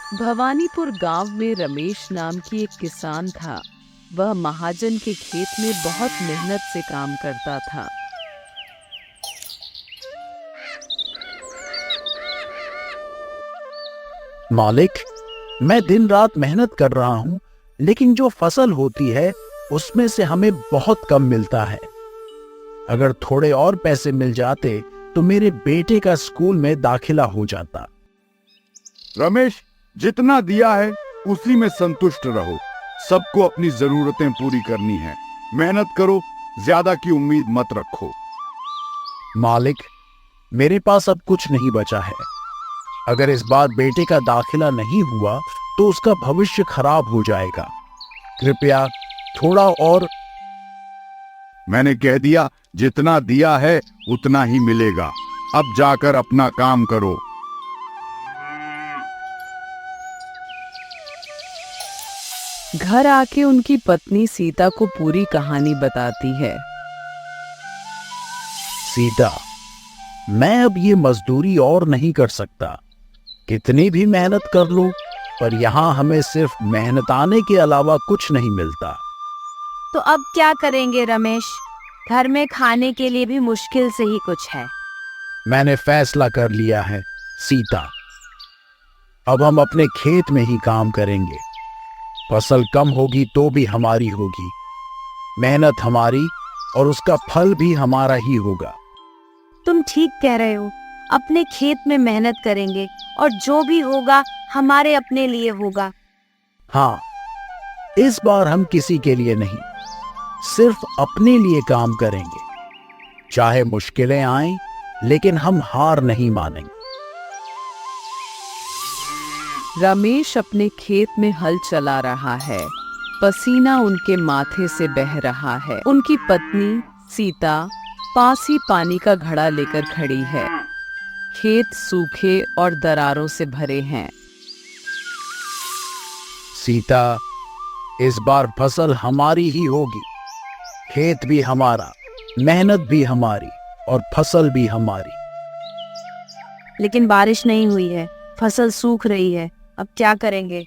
भवानीपुर गांव में रमेश नाम की एक किसान था। वह महाजन के खेत में बहुत मेहनत से काम करता था। मालिक, मैं दिन रात मेहनत कर रहा हूँ, लेकिन जो फसल होती है उसमें से हमें बहुत कम मिलता है। अगर थोड़े और पैसे मिल जाते तो मेरे बेटे का स्कूल में दाखिला हो जाता। रमेश, जितना दिया है उसी में संतुष्ट रहो। सबको अपनी जरूरतें पूरी करनी है। मेहनत करो, ज्यादा की उम्मीद मत रखो। मालिक, मेरे पास अब कुछ नहीं बचा है। अगर इस बार बेटे का दाखिला नहीं हुआ तो उसका भविष्य खराब हो जाएगा। कृपया थोड़ा और। मैंने कह दिया, जितना दिया है उतना ही मिलेगा। अब जाकर अपना काम करो। घर आके उनकी पत्नी सीता को पूरी कहानी बताती है। सीता, मैं अब ये मजदूरी और नहीं कर सकता। कितनी भी मेहनत कर लो, पर यहाँ हमें सिर्फ मेहनताने के अलावा कुछ नहीं मिलता। तो अब क्या करेंगे रमेश? घर में खाने के लिए भी मुश्किल से ही कुछ है। मैंने फैसला कर लिया है सीता। अब हम अपने खेत में ही काम करेंगे। फसल कम होगी तो भी हमारी होगी। मेहनत हमारी और उसका फल भी हमारा ही होगा। तुम ठीक कह रहे हो। अपने खेत में मेहनत करेंगे और जो भी होगा हमारे अपने लिए होगा। हाँ, इस बार हम किसी के लिए नहीं, सिर्फ अपने लिए काम करेंगे। चाहे मुश्किलें आएं, लेकिन हम हार नहीं मानेंगे। रमेश अपने खेत में हल चला रहा है। पसीना उनके माथे से बह रहा है। उनकी पत्नी सीता पास ही पानी का घड़ा लेकर खड़ी है। खेत सूखे और दरारों से भरे हैं। सीता, इस बार फसल हमारी ही होगी। खेत भी हमारा, मेहनत भी हमारी और फसल भी हमारी। लेकिन बारिश नहीं हुई है, फसल सूख रही है। अब क्या करेंगे?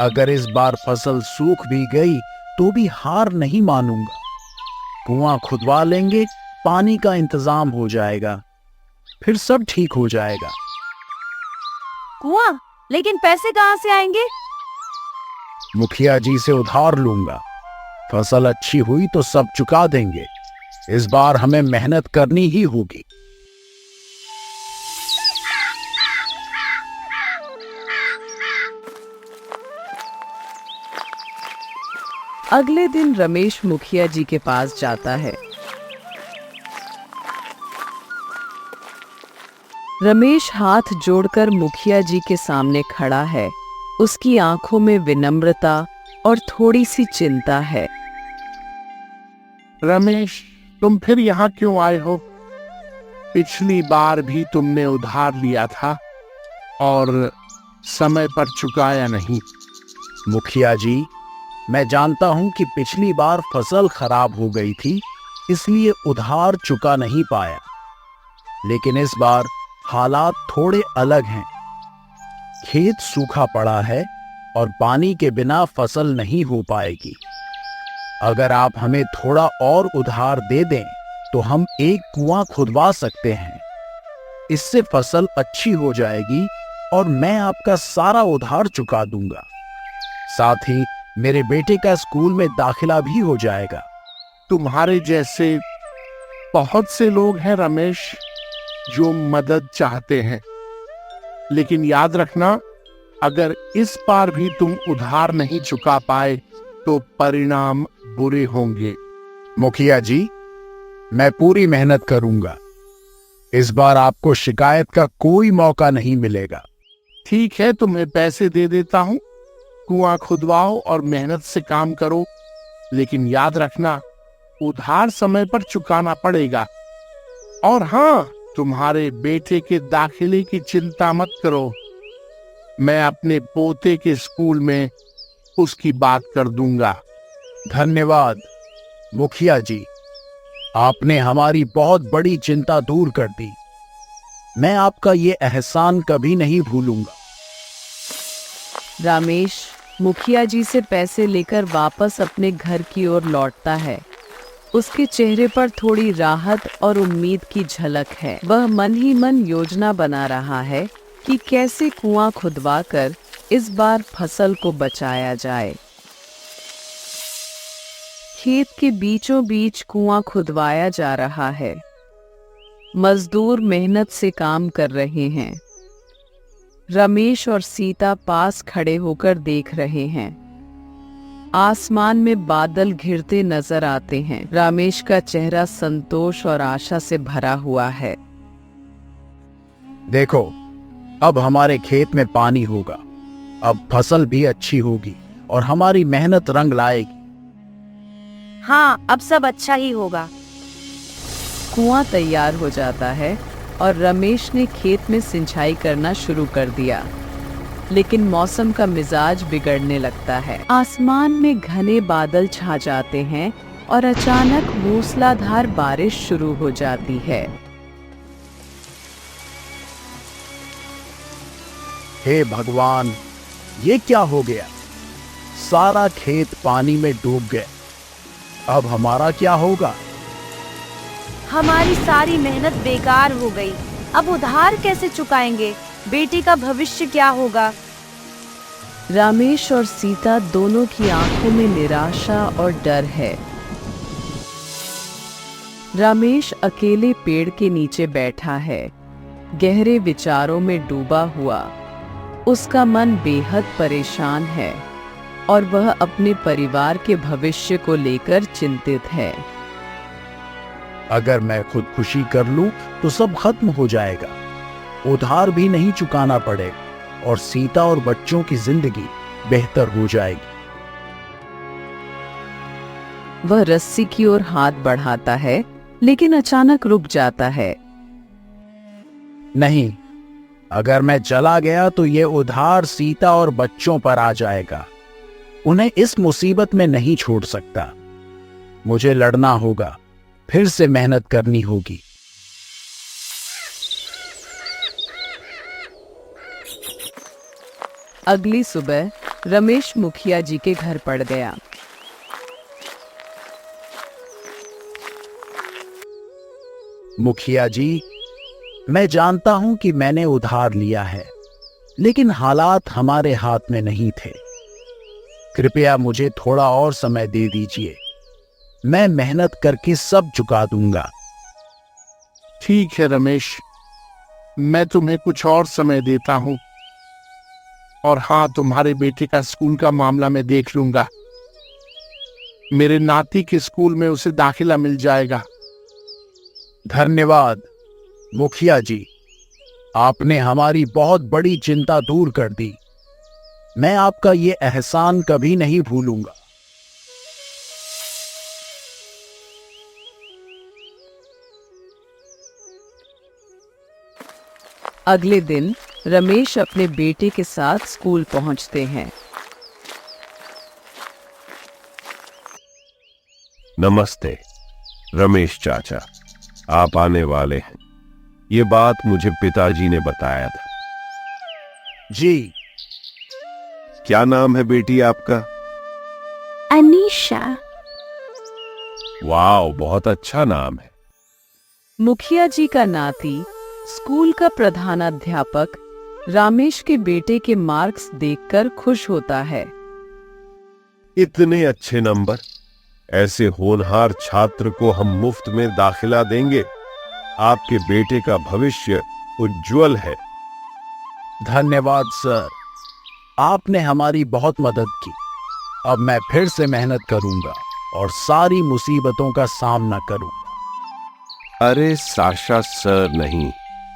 अगर इस बार फसल सूख भी गई तो भी हार नहीं मानूंगा। कुआं खुदवा लेंगे, पानी का इंतजाम हो जाएगा, फिर सब ठीक हो जाएगा। कुआं? लेकिन पैसे कहाँ से आएंगे? मुखिया जी से उधार लूंगा। फसल अच्छी हुई तो सब चुका देंगे। इस बार हमें मेहनत करनी ही होगी। अगले दिन रमेश मुखिया जी के पास जाता है। रमेश हाथ जोड़कर मुखिया जी के सामने खड़ा है। उसकी आंखों में विनम्रता और थोड़ी सी चिंता है। रमेश, तुम फिर यहाँ क्यों आए हो? पिछली बार भी तुमने उधार लिया था और समय पर चुकाया नहीं। मुखिया जी, मैं जानता हूं कि पिछली बार फसल खराब हो गई थी, इसलिए उधार चुका नहीं पाया। लेकिन इस बार हालात थोड़े अलग हैं। खेत सूखा पड़ा है और पानी के बिना फसल नहीं हो पाएगी। अगर आप हमें थोड़ा और उधार दे दें तो हम एक कुआं खुदवा सकते हैं। इससे फसल अच्छी हो जाएगी और मैं आपका सारा उधार चुका दूंगा। साथ ही मेरे बेटे का स्कूल में दाखिला भी हो जाएगा। तुम्हारे जैसे बहुत से लोग हैं रमेश, जो मदद चाहते हैं। लेकिन याद रखना, अगर इस बार भी तुम उधार नहीं चुका पाए तो परिणाम बुरे होंगे। मुखिया जी, मैं पूरी मेहनत करूंगा। इस बार आपको शिकायत का कोई मौका नहीं मिलेगा। ठीक है, तुम्हें पैसे दे देता हूँ। कुआं खुदवाओ और मेहनत से काम करो। लेकिन याद रखना, उधार समय पर चुकाना पड़ेगा। और हाँ, तुम्हारे बेटे के दाखिले की चिंता मत करो। मैं अपने पोते के स्कूल में उसकी बात कर दूंगा। धन्यवाद मुखिया जी, आपने हमारी बहुत बड़ी चिंता दूर कर दी। मैं आपका ये एहसान कभी नहीं भूलूंगा। रमेश मुखिया जी से पैसे लेकर वापस अपने घर की ओर लौटता है। उसके चेहरे पर थोड़ी राहत और उम्मीद की झलक है। वह मन ही मन योजना बना रहा है कि कैसे कुआं खुदवाकर इस बार फसल को बचाया जाए। खेत के बीचों बीच कुआं खुदवाया जा रहा है। मजदूर मेहनत से काम कर रहे हैं। रमेश और सीता पास खड़े होकर देख रहे हैं। आसमान में बादल घिरते नजर आते हैं। रमेश का चेहरा संतोष और आशा से भरा हुआ है। देखो, अब हमारे खेत में पानी होगा, अब फसल भी अच्छी होगी और हमारी मेहनत रंग लाएगी। हाँ, अब सब अच्छा ही होगा। कुआं तैयार हो जाता है और रमेश ने खेत में सिंचाई करना शुरू कर दिया। लेकिन मौसम का मिजाज बिगड़ने लगता है। आसमान में घने बादल छा जाते हैं और अचानक मूसलाधार बारिश शुरू हो जाती है। हे भगवान, ये क्या हो गया? सारा खेत पानी में डूब गया। अब हमारा क्या होगा? हमारी सारी मेहनत बेकार हो गई। अब उधार कैसे चुकाएंगे? बेटी का भविष्य क्या होगा? रमेश और सीता दोनों की आंखों में निराशा और डर है। रमेश अकेले पेड़ के नीचे बैठा है, गहरे विचारों में डूबा हुआ। उसका मन बेहद परेशान है और वह अपने परिवार के भविष्य को लेकर चिंतित है। अगर मैं खुदकुशी कर लूं तो सब खत्म हो जाएगा, उधार भी नहीं चुकाना पड़ेगा और सीता और बच्चों की जिंदगी बेहतर हो जाएगी। वह रस्सी की ओर हाथ बढ़ाता है, लेकिन अचानक रुक जाता है। नहीं, अगर मैं चला गया तो ये उधार सीता और बच्चों पर आ जाएगा। उन्हें इस मुसीबत में नहीं छोड़ सकता। मुझे लड़ना होगा, फिर से मेहनत करनी होगी। अगली सुबह रमेश मुखिया जी के घर पड़ गया। मुखिया जी, मैं जानता हूं कि मैंने उधार लिया है, लेकिन हालात हमारे हाथ में नहीं थे। कृपया मुझे थोड़ा और समय दे दीजिए। मैं मेहनत करके सब चुका दूंगा। ठीक है रमेश, मैं तुम्हें कुछ और समय देता हूं। और हाँ, तुम्हारे बेटे का स्कूल का मामला मैं देख लूंगा। मेरे नाती के स्कूल में उसे दाखिला मिल जाएगा। धन्यवाद मुखिया जी, आपने हमारी बहुत बड़ी चिंता दूर कर दी। मैं आपका ये एहसान कभी नहीं भूलूंगा। अगले दिन रमेश अपने बेटे के साथ स्कूल पहुंचते हैं। नमस्ते रमेश चाचा, आप आने वाले हैं। ये बात मुझे पिताजी ने बताया था। जी। क्या नाम है बेटी आपका? अनीशा। वाह, बहुत अच्छा नाम है। मुखिया जी का नाती स्कूल का प्रधानाध्यापक रमेश के बेटे के मार्क्स देखकर खुश होता है। इतने अच्छे नंबर, ऐसे होनहार छात्र को हम मुफ्त में दाखिला देंगे। आपके बेटे का भविष्य उज्जवल है। धन्यवाद सर, आपने हमारी बहुत मदद की। अब मैं फिर से मेहनत करूंगा और सारी मुसीबतों का सामना करूंगा। अरे साशा सर नहीं,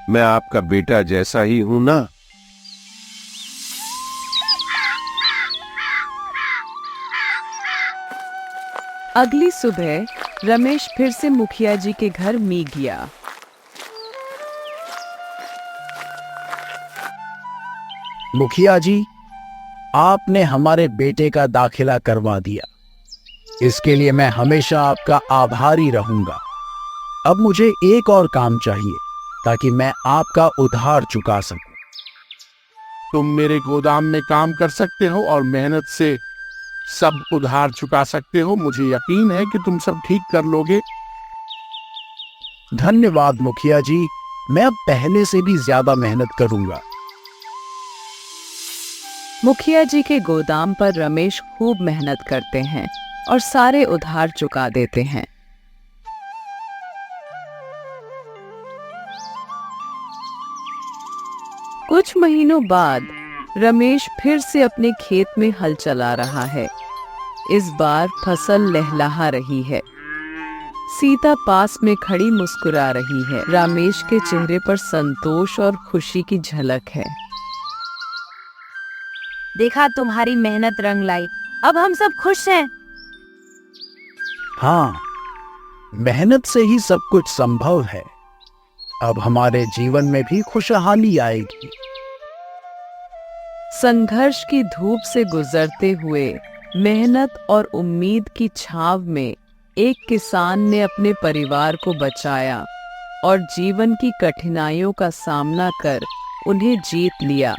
मैं आपका बेटा जैसा ही हूं ना। अगली सुबह रमेश फिर से मुखिया जी के घर मी गया। मुखिया जी, आपने हमारे बेटे का दाखिला करवा दिया। इसके लिए मैं हमेशा आपका आभारी रहूंगा। अब मुझे एक और काम चाहिए ताकि मैं आपका उधार चुका सकूं। तुम मेरे गोदाम में काम कर सकते हो और मेहनत से सब उधार चुका सकते हो। मुझे यकीन है कि तुम सब ठीक कर लोगे। धन्यवाद मुखिया जी, मैं अब पहले से भी ज्यादा मेहनत करूंगा। मुखिया जी के गोदाम पर रमेश खूब मेहनत करते हैं और सारे उधार चुका देते हैं। कुछ महीनों बाद रमेश फिर से अपने खेत में हल चला रहा है। इस बार फसल लहलहा रही है। सीता पास में खड़ी मुस्कुरा रही है। रमेश के चेहरे पर संतोष और खुशी की झलक है। देखा, तुम्हारी मेहनत रंग लाई। अब हम सब खुश हैं। हाँ, मेहनत से ही सब कुछ संभव है। अब हमारे जीवन में भी खुशहाली आएगी। संघर्ष की धूप से गुजरते हुए मेहनत और उम्मीद की छाव में एक किसान ने अपने परिवार को बचाया और जीवन की कठिनाइयों का सामना कर उन्हें जीत लिया।